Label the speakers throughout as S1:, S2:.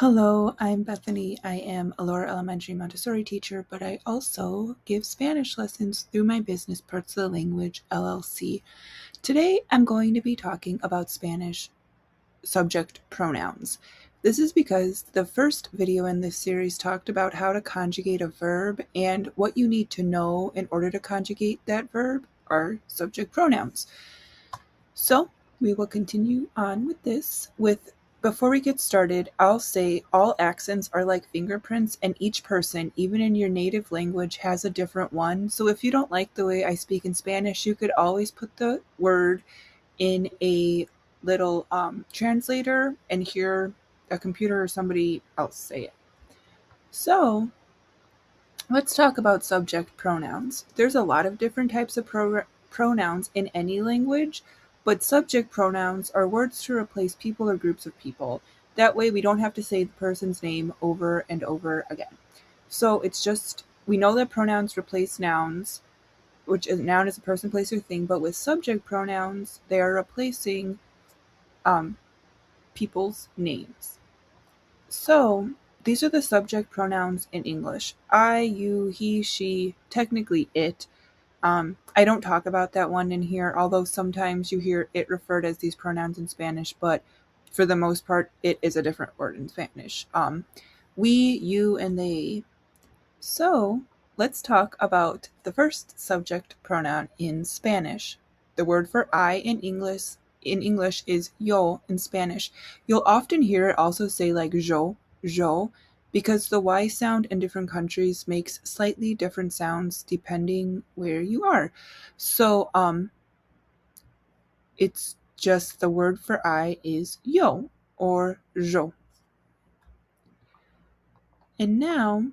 S1: Hello, I'm Bethany. I am a lower elementary Montessori teacher, but I also give Spanish lessons through my business Parts of the Language LLC. Today, I'm going to be talking about Spanish subject pronouns. This is because the first video in this series talked about how to conjugate a verb, and what you need to know in order to conjugate that verb are subject pronouns. So, we will continue on with this. Before we get started, I'll say all accents are like fingerprints, and each person, even in your native language, has a different one. So if you don't like the way I speak in Spanish, you could always put the word in a little translator and hear a computer or somebody else say it. So let's talk about subject pronouns. There's a lot of different types of pronouns in any language, but subject pronouns are words to replace people or groups of people. That way we don't have to say the person's name over and over again. So it's just, we know that pronouns replace nouns, which a noun is a person, place, or thing, but with subject pronouns, they are replacing people's names. So these are the subject pronouns in English. I, you, he, she, technically it. I don't talk about that one in here, although sometimes you hear it referred as these pronouns in Spanish, but for the most part, it is a different word in Spanish. We, you, and they. So let's talk about the first subject pronoun in Spanish. The word for I in English is yo in Spanish. You'll often hear it also say like yo, because the Y sound in different countries makes slightly different sounds depending where you are. So it's just the word for I is yo or yo. And now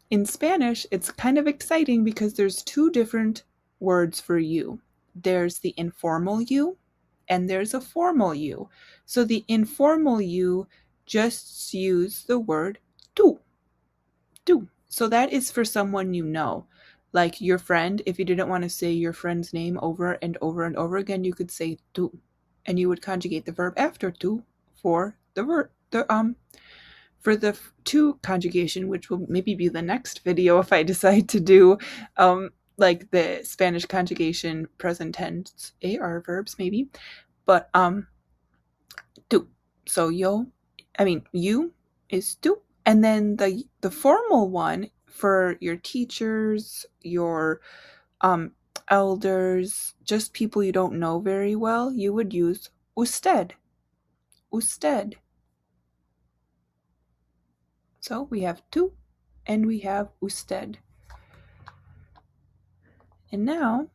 S1: in Spanish, it's kind of exciting because there's two different words for you. There's the informal you and there's a formal you. So the informal you just use the word tú. So that is for someone you know. Like your friend, if you didn't want to say your friend's name over and over and over again, you could say tú. And you would conjugate the verb after tú for the verb, for the to conjugation, which will maybe be the next video if I decide to do like the Spanish conjugation present tense AR verbs maybe. But tú. So you is tú. And then the formal one for your teachers, your elders, just people you don't know very well, you would use usted. Usted. So we have tú and we have usted. And now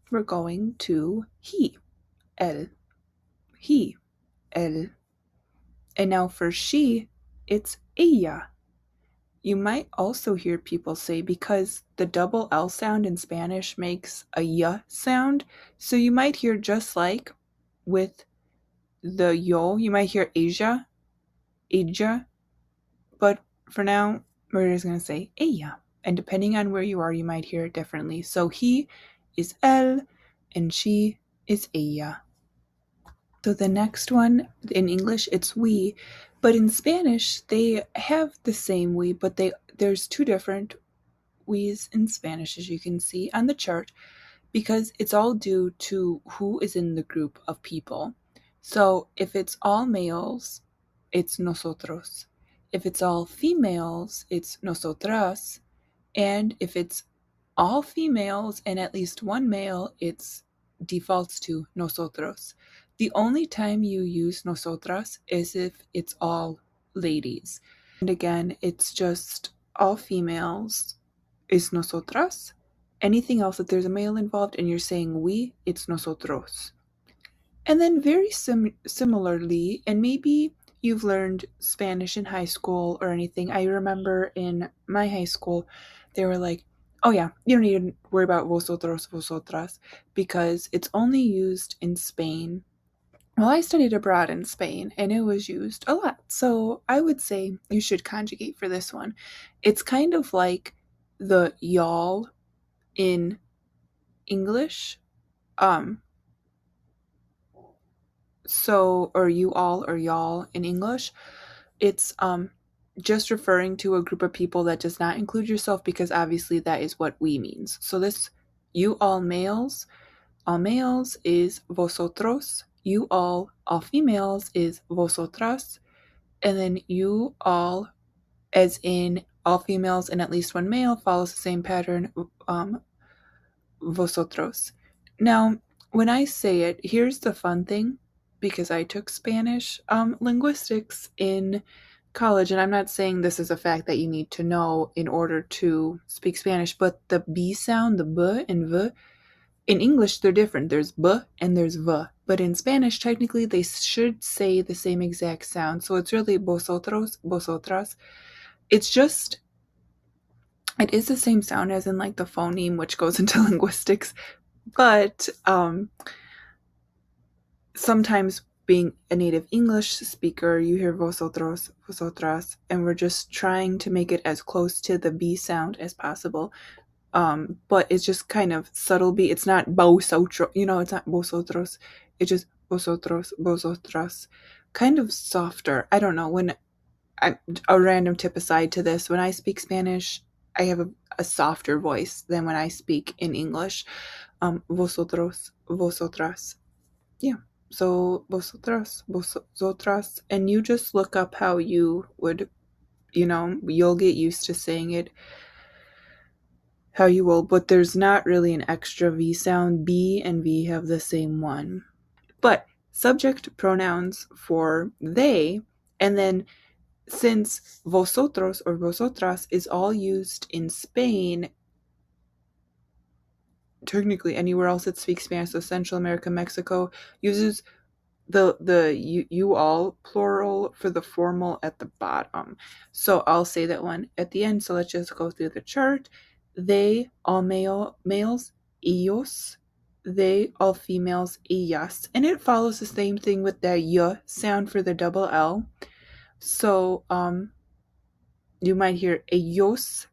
S1: we're going to he, él, he, él. And now for she, it's ella. You might also hear people say, because the double L sound in Spanish makes a y sound, so you might hear just like with the yo, you might hear ella, but for now, we're just going to say ella. And depending on where you are, you might hear it differently. So he is él, and she is ella. So the next one, in English, it's we, but in Spanish, they have the same we, but there's two different we's in Spanish, as you can see on the chart, because it's all due to who is in the group of people. So if it's all males, it's nosotros. If it's all females, it's nosotras. And if it's all females and at least one male, it defaults to nosotros. The only time you use nosotras is if it's all ladies. And again, it's just all females is nosotras. Anything else, if there's a male involved and you're saying we, it's nosotros. And then very similarly, and maybe you've learned Spanish in high school or anything. I remember in my high school, they were like, oh yeah, you don't need to worry about vosotros, vosotras, because it's only used in Spain. Well, I studied abroad in Spain, and it was used a lot. So I would say you should conjugate for this one. It's kind of like the y'all in English. So, or you all or y'all in English. It's just referring to a group of people that does not include yourself, because obviously that is what we means. So this you all males is vosotros, you all females is vosotras, and then you all, as in all females and at least one male, follows the same pattern, vosotros. Now, when I say it, here's the fun thing, because I took Spanish linguistics in college, and I'm not saying this is a fact that you need to know in order to speak Spanish, but the B sound, the B and V, in English they're different. There's B and there's V. But in Spanish, technically, they should say the same exact sound. So it's really vosotros, vosotras. It's just, it is the same sound as in like the phoneme, which goes into linguistics. But sometimes being a native English speaker, you hear vosotros, vosotras, and we're just trying to make it as close to the B sound as possible. But it's just kind of subtle B. It's not vosotros, it's not vosotros. It's just vosotros, vosotras. Kind of softer. I don't know. When a random tip aside to this, when I speak Spanish, I have a softer voice than when I speak in English. Vosotros, vosotras. Yeah. So vosotras, vosotras, and you just look up how you would, you'll get used to saying it how you will, but there's not really an extra V sound. B and V have the same one. But subject pronouns for they, and then since vosotros or vosotras is all used in Spain, technically anywhere else that speaks Spanish, so Central America, Mexico, uses the you all plural for the formal at the bottom. So I'll say that one at the end. So let's just go through the chart. They, all males, ellos. They, all females, ellas. And it follows the same thing with that y sound for the double L. So you might hear ellos,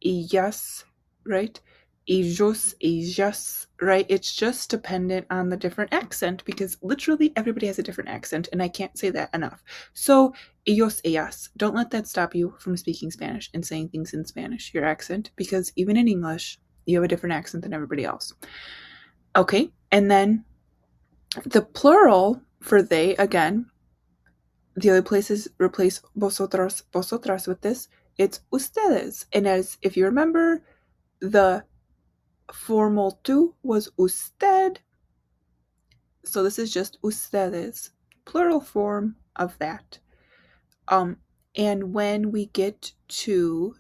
S1: ellas, right? Ellos, ellas, right? It's just dependent on the different accent, because literally everybody has a different accent, and I can't say that enough. So, ellos, ellas. Don't let that stop you from speaking Spanish and saying things in Spanish, your accent, because even in English, you have a different accent than everybody else. Okay, and then the plural for they, again, the other places replace vosotros, vosotras with this. It's ustedes. And as if you remember, the formal tú was usted. So this is just ustedes, plural form of that. And when we get to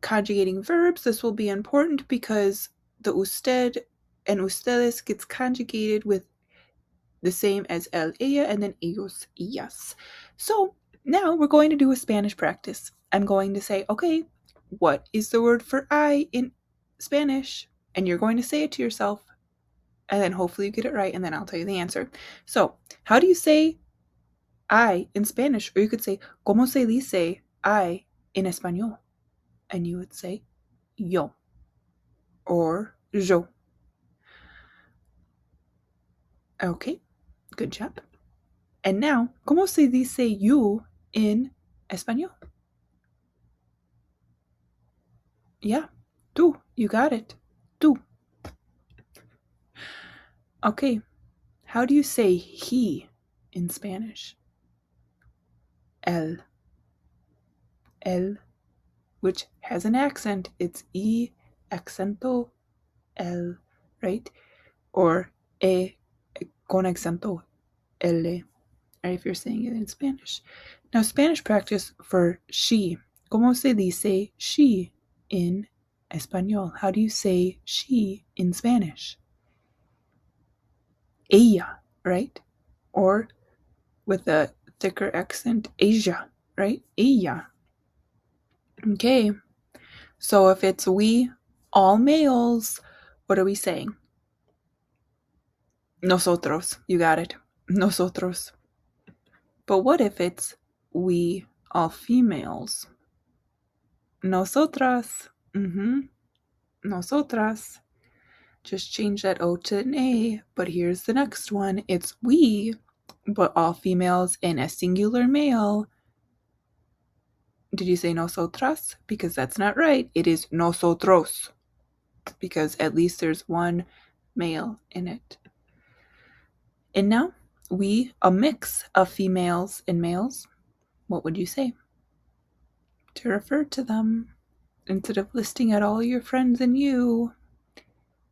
S1: conjugating verbs, this will be important, because the usted and ustedes gets conjugated with the same as el, ella, and then ellos, ellas. So now we're going to do a Spanish practice. I'm going to say, okay, what is the word for I in Spanish? And you're going to say it to yourself, and then hopefully you get it right, and then I'll tell you the answer. So, how do you say I in Spanish? Or you could say, ¿Cómo se dice I en español? And you would say, yo, or yo. Okay, good job. And now, ¿cómo se dice you in español? Yeah, tú. You got it. Tú. Okay, how do you say he in Spanish? El. El, which has an accent. It's E acento L, right? Or E con acento L, right? If you're saying it in Spanish. Now, Spanish practice for she. ¿Cómo se dice she in español? How do you say she in Spanish? Ella, right? Or with a thicker accent, ella, right? Ella. Okay. So if it's we, all males, what are we saying? Nosotros. You got it. Nosotros. But what if it's we, all females? Nosotras. Nosotras. Just change that O to an A. But here's the next one. It's we, but all females and a singular male. Did you say nosotras? Because that's not right. It is nosotros, because at least there's one male in it. And now we, a mix of females and males, what would you say to refer to them? Instead of listing out all your friends and you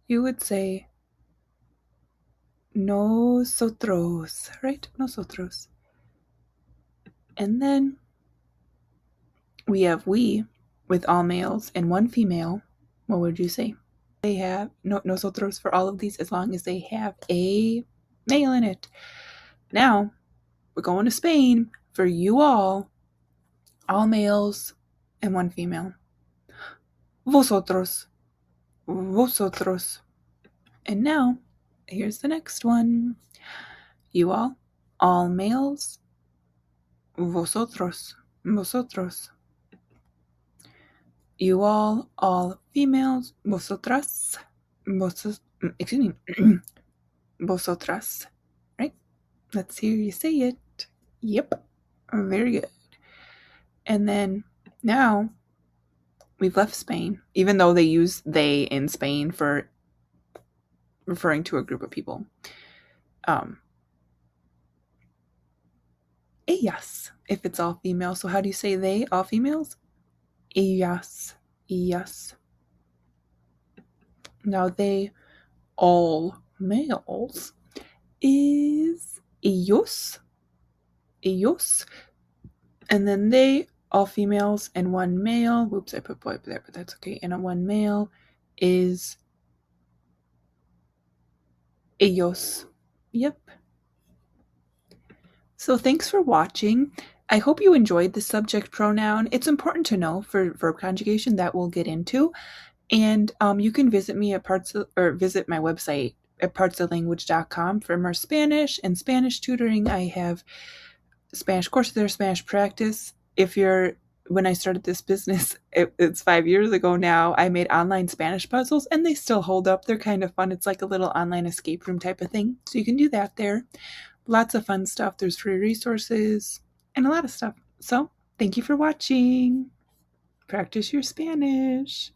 S1: would say nosotros, right? Nosotros. And then we have we with all males and one female. What would you say? They have nosotros for all of these as long as they have a male in it. Now we're going to Spain for you all males and one female. Vosotros, vosotros. And now here's the next one. You all males, vosotros, vosotros. You all females, vosotras, excuse me, vosotras, right? Let's hear you say it. Yep, very good. And then now we've left Spain, even though they use they in Spain for referring to a group of people. Ellas, if it's all female. So how do you say they, all females? Ellas, ellas. Now they, all males, is ellos, ellos. And then they, all females and one male. Whoops, I put boy up there, but that's okay. And a one male is ellos. Yep. So thanks for watching. I hope you enjoyed the subject pronoun. It's important to know for verb conjugation that we'll get into. And you can visit me at visit my website at partsoflanguage.com for more Spanish and Spanish tutoring. I have Spanish courses there, Spanish practice. When I started this business, it's 5 years ago now, I made online Spanish puzzles and they still hold up. They're kind of fun. It's like a little online escape room type of thing. So you can do that there. Lots of fun stuff. There's free resources and a lot of stuff. So thank you for watching. Practice your Spanish.